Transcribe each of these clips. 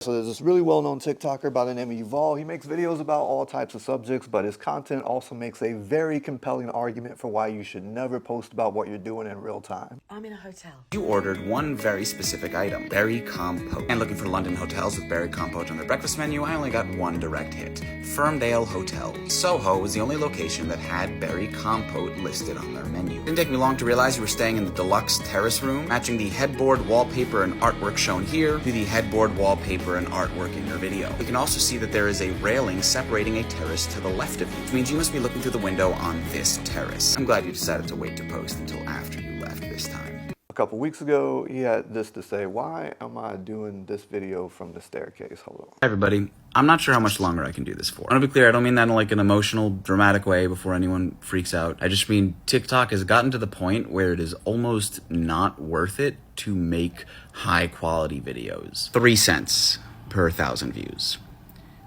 So there's this really well-known TikToker by the name of Yuval. He makes videos about all types of subjects, but his content also makes a very compelling argument for why you should never post about what you're doing in real time. I'm in a hotel. You ordered one very specific item, berry compote. And looking for London hotels with berry compote on their breakfast menu, I only got one direct hit. Ferndale Hotel. Soho was the only location that had berry compote listed on their menu. Didn't take me long to realize we were staying in the deluxe terrace room, matching the headboard, wallpaper, and artwork shown here to the headboard, wallpaper, and artwork in your video. We can also see that there is a railing separating a terrace to the left of you, which means you must be looking through the window on this terrace. I'm glad you decided to wait to post until after you left this time. A couple weeks ago, he had this to say: why am I doing this video from the staircase? Hold on. Hi everybody. I'm not sure how much longer I can do this for. I want to be clear, I don't mean that in like an emotional, dramatic way before anyone freaks out. I just mean TikTok has gotten to the point where it is almost not worth it to make high quality videos. 3 cents per 1,000 views.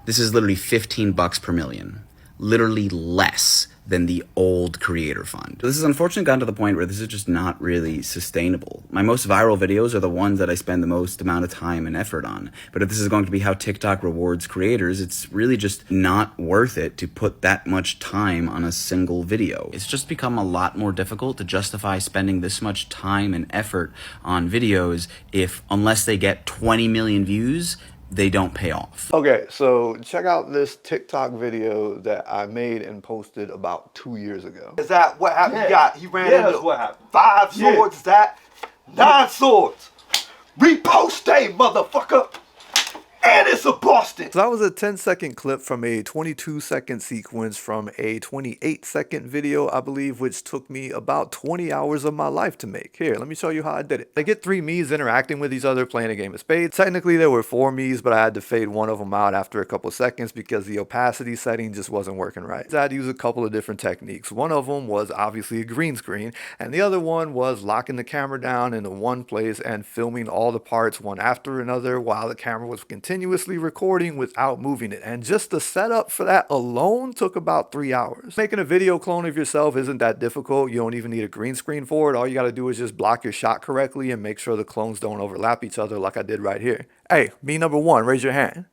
This is literally $15 per million. Literally less than the old creator fund. This has unfortunately gotten to the point where this is just not really sustainable. My most viral videos are the ones that I spend the most amount of time and effort on. But if this is going to be how TikTok rewards creators, it's really just not worth it to put that much time on a single video. It's just become a lot more difficult to justify spending this much time and effort on videos if, unless they get 20 million views, they don't pay off. Okay, so check out this TikTok video that I made and posted about 2 years ago. Is that what happened? Yeah. Yeah, he ran into that's what happened. 5 swords, that 9 swords. Repost day, motherfucker. And it's a Boston. So that was a 10-second clip from a 22-second sequence from a 28-second video, I believe, which took me about 20 hours of my life to make. Here, let me show you how I did it. They get 3 me's interacting with each other playing a game of spades. Technically, there were 4 me's, but I had to fade one of them out after a couple seconds because the opacity setting just wasn't working right. So I had to use a couple of different techniques. One of them was obviously a green screen, and the other one was locking the camera down into one place and filming all the parts one after another while the camera was continuously recording without moving it. And just the setup for that alone took about 3 hours. Making a video clone of yourself isn't that difficult. You don't even need a green screen for it. All you got to do is just block your shot correctly and make sure the clones don't overlap each other like I did right here. Hey, me number 1, raise your hand.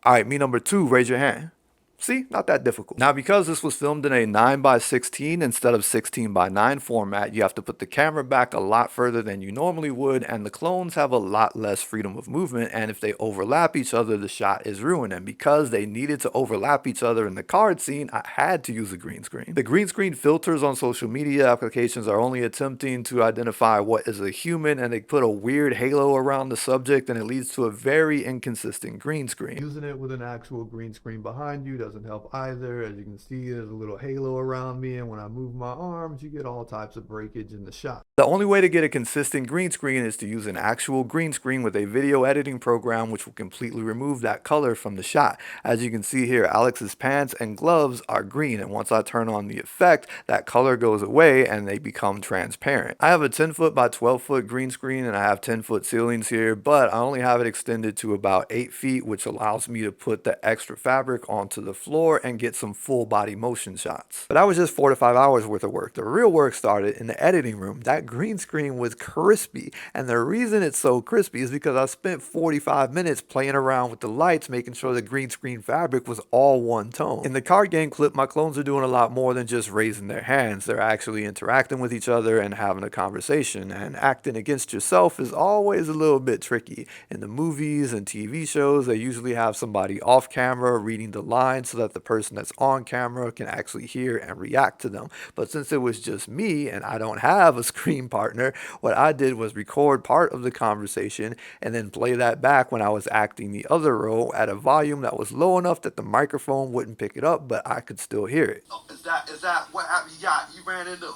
All right, me number 2, raise your hand. See, not that difficult. Now, because this was filmed in a 9:16 instead of 16:9 format, you have to put the camera back a lot further than you normally would, and the clones have a lot less freedom of movement, and if they overlap each other, the shot is ruined. And because they needed to overlap each other in the card scene, I had to use a green screen. The green screen filters on social media applications are only attempting to identify what is a human, and they put a weird halo around the subject, and it leads to a very inconsistent green screen. Using it with an actual green screen behind you doesn't help either. As you can see, there's a little halo around me, and when I move my arms, you get all types of breakage in the shot. The only way to get a consistent green screen is to use an actual green screen with a video editing program, which will completely remove that color from the shot. As you can see here, Alex's pants and gloves are green, and once I turn on the effect, that color goes away and they become transparent. I have a 10-foot by 12-foot green screen, and I have 10-foot ceilings here, but I only have it extended to about 8 feet, which allows me to put the extra fabric onto the floor and get some full body motion shots. But that was just 4 to 5 hours worth of work. The real work started in the editing room. That green screen was crispy, and the reason it's so crispy is because I spent 45 minutes playing around with the lights, making sure the green screen fabric was all one tone. In the card game clip, my clones are doing a lot more than just raising their hands. They're actually interacting with each other and having a conversation, and acting against yourself is always a little bit tricky. In the movies and TV shows, they usually have somebody off camera reading the lines so that the person that's on camera can actually hear and react to them. But since it was just me and I don't have a screen partner, what I did was record part of the conversation and then play that back when I was acting the other role at a volume that was low enough that the microphone wouldn't pick it up, but I could still hear it. Is that what happened? You ran into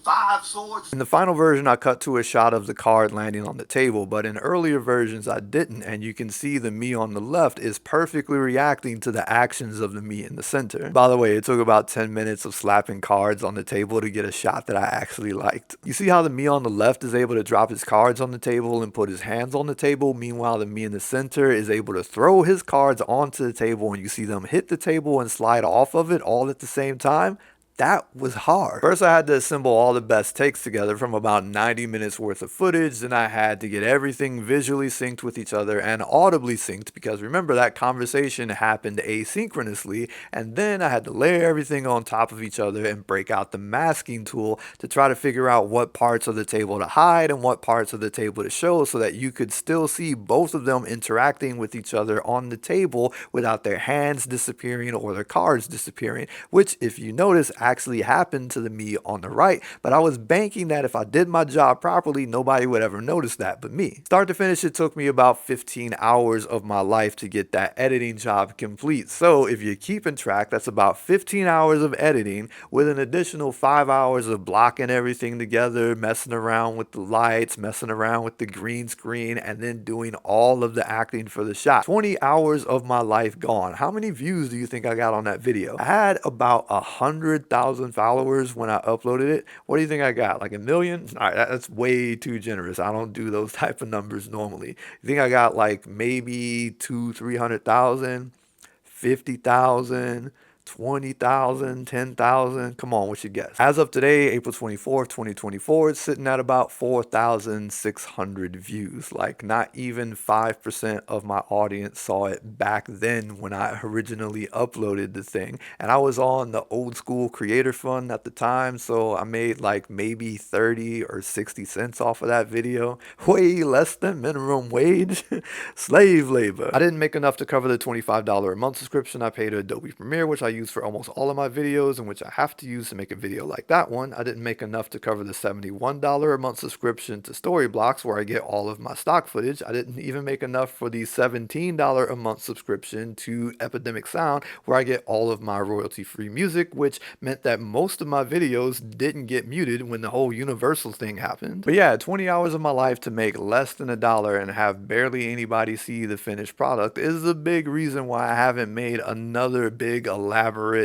5 swords? In the final version, I cut to a shot of the card landing on the table, but in earlier versions I didn't, and you can see the me on the left is perfectly reacting to the actions of the me in the center. By the way, it took about 10 minutes of slapping cards on the table to get a shot that I actually liked. You see how the me on the left is able to drop his cards on the table and put his hands on the table, meanwhile the me in the center is able to throw his cards onto the table, and you see them hit the table and slide off of it all at the same time? that was hard. First, I had to assemble all the best takes together from about 90 minutes worth of footage. Then I had to get everything visually synced with each other and audibly synced, because remember, that conversation happened asynchronously. And then I had to layer everything on top of each other and break out the masking tool to try to figure out what parts of the table to hide and what parts of the table to show, so that you could still see both of them interacting with each other on the table without their hands disappearing or their cards disappearing, which, if you notice, actually happened to the me on the right, but I was banking that if I did my job properly, nobody would ever notice that but me. Start to finish, it took me about 15 hours of my life to get that editing job complete. So if you're keeping track, that's about 15 hours of editing with an additional 5 hours of blocking everything together, messing around with the lights, messing around with the green screen, and then doing all of the acting for the shot. 20 hours of my life gone. How many views do you think I got on that video? I had about 100,000 followers when I uploaded it. What do you think I got? Like 1 million? All right, that's way too generous. I don't do those type of numbers normally. You think I got like maybe 300,000, 50,000? 20,000, 10,000. Come on, what's your guess? As of today, April 24th, 2024, it's sitting at about 4,600 views. Like, not even 5% of my audience saw it back then when I originally uploaded the thing. And I was on the old school creator fund at the time, so I made like maybe 30 or 60 cents off of that video. Way less than minimum wage. Slave labor. I didn't make enough to cover the $25 a month subscription I paid to Adobe Premiere, which I use for almost all of my videos, and which I have to use to make a video like that one. I didn't make enough to cover the $71 a month subscription to Storyblocks, where I get all of my stock footage. I didn't even make enough for the $17 a month subscription to Epidemic Sound, where I get all of my royalty-free music, which meant that most of my videos didn't get muted when the whole Universal thing happened. But yeah, 20 hours of my life to make less than $1 and have barely anybody see the finished product is the big reason why I haven't made another big elaborate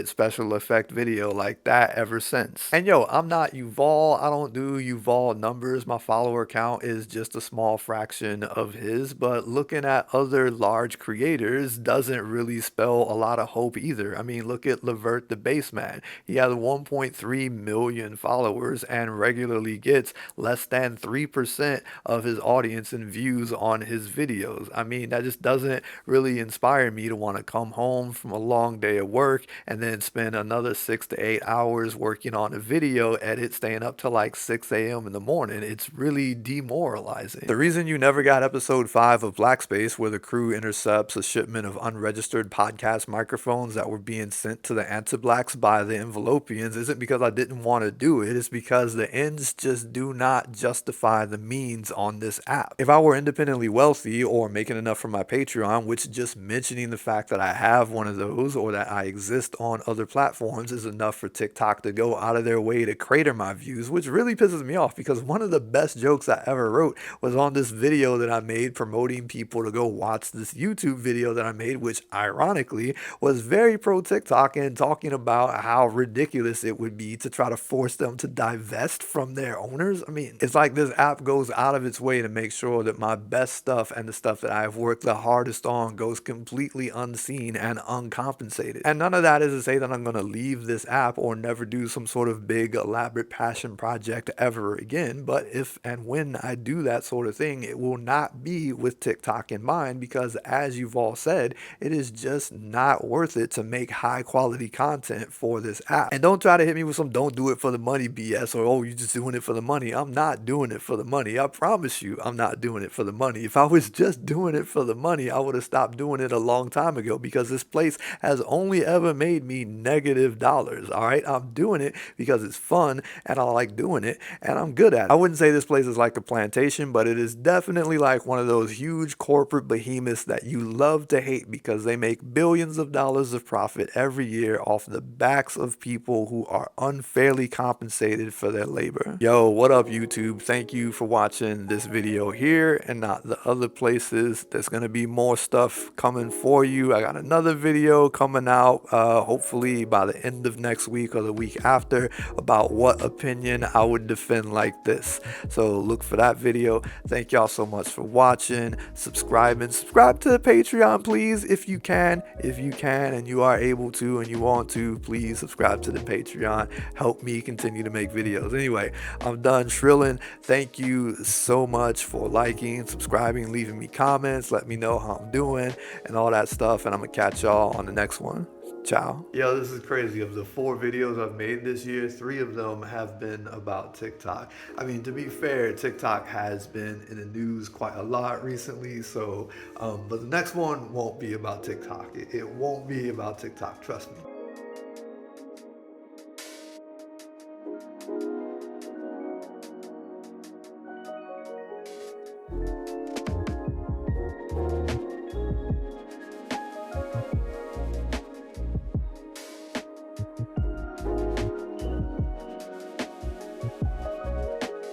special effect video like that ever since. And yo, I'm not Yuval. I don't do Yuval numbers. My follower count is just a small fraction of his, but looking at other large creators doesn't really spell a lot of hope either. I mean, look at Levert the Bassman. He has 1.3 million followers and regularly gets less than 3% of his audience and views on his videos. I mean, that just doesn't really inspire me to want to come home from a long day of work and then spend another 6 to 8 hours working on a video edit, staying up till like 6 a.m. in the morning. It's really demoralizing. The reason you never got episode 5 of Black Space, where the crew intercepts a shipment of unregistered podcast microphones that were being sent to the anti-blacks by the Envelopians, isn't because I didn't want to do it. It's because the ends just do not justify the means on this app. If I were independently wealthy or making enough from my Patreon, which just mentioning the fact that I have one of those or that I exist on other platforms is enough for TikTok to go out of their way to crater my views, which really pisses me off, because one of the best jokes I ever wrote was on this video that I made promoting people to go watch this YouTube video that I made, which ironically was very pro TikTok and talking about how ridiculous it would be to try to force them to divest from their owners. I mean, it's like this app goes out of its way to make sure that my best stuff and the stuff that I've worked the hardest on goes completely unseen and uncompensated. And none of that is to say that I'm going to leave this app or never do some sort of big elaborate passion project ever again. But if and when I do that sort of thing, it will not be with TikTok in mind, because as you've all said, it is just not worth it to make high quality content for this app. And don't try to hit me with some don't do it for the money BS, or oh, you're just doing it for the money. I'm not doing it for the money. I promise you, I'm not doing it for the money. If I was just doing it for the money, I would have stopped doing it a long time ago, because this place has only ever made me negative dollars. All right, I'm doing it because it's fun and I like doing it and I'm good at it. I wouldn't say this place is like a plantation, but it is definitely like one of those huge corporate behemoths that you love to hate, because they make billions of dollars of profit every year off the backs of people who are unfairly compensated for their labor. Yo, what up YouTube? Thank you for watching this video here and not the other places. There's gonna be more stuff coming for you. I got another video coming out hopefully by the end of next week or the week after, about what opinion I would defend like this. So look for that video. Thank y'all so much for watching, subscribe to the Patreon, please, if you can and you are able to and you want to. Please subscribe to the Patreon, help me continue to make videos. Anyway, I'm done shrilling. Thank you so much for liking, subscribing, leaving me comments, let me know how I'm doing and all that stuff, and I'm gonna catch y'all on the next one. Ciao. Yo, this is crazy. Of the 4 videos I've made this year, 3 of them have been about TikTok. I mean, to be fair, TikTok has been in the news quite a lot recently, so but the next one won't be about TikTok. It won't be about TikTok, trust me.